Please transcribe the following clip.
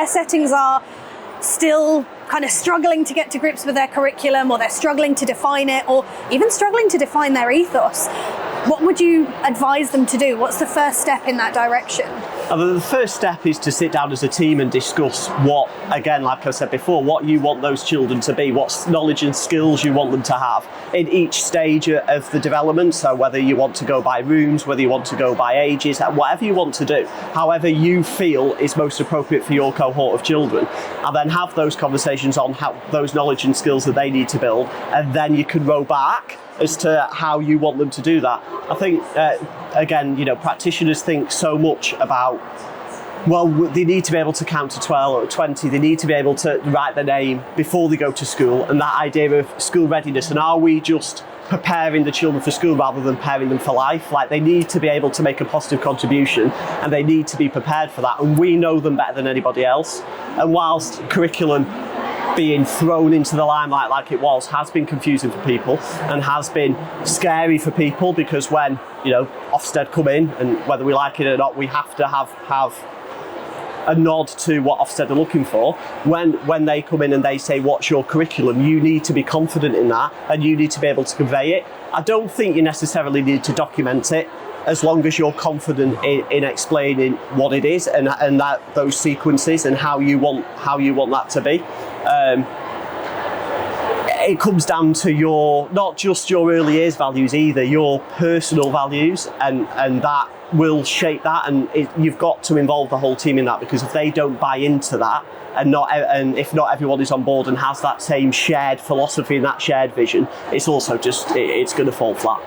their settings are still kind of struggling to get to grips with their curriculum, or they're struggling to define it, or even struggling to define their ethos, what would you advise them to do? What's the first step in that direction? The first step is to sit down as a team and discuss what, again, like I said before, what you want those children to be, what knowledge and skills you want them to have in each stage of the development. So whether you want to go by rooms, whether you want to go by ages, whatever you want to do, however you feel is most appropriate for your cohort of children, and then have those conversations on how those knowledge and skills that they need to build, and then you can roll back as to how you want them to do that. I think, again, practitioners think so much about, well, they need to be able to count to 12 or 20, they need to be able to write their name before they go to school, and that idea of school readiness, and are we just preparing the children for school rather than preparing them for life? Like, they need to be able to make a positive contribution, and they need to be prepared for that, and we know them better than anybody else. And whilst curriculum being thrown into the limelight like it was has been confusing for people and has been scary for people, because when Ofsted come in, and whether we like it or not, we have to have a nod to what Ofsted are looking for. When they come in and they say, what's your curriculum, you need to be confident in that, and you need to be able to convey it. I don't think you necessarily need to document it, as long as you're confident in explaining what it is, and that those sequences, and how you want that to be. It comes down to not just your early years values either, your personal values, and that will shape that, and you've got to involve the whole team in that, because if they don't buy into that, and if not everyone is on board and has that same shared philosophy and that shared vision, it's also it's going to fall flat.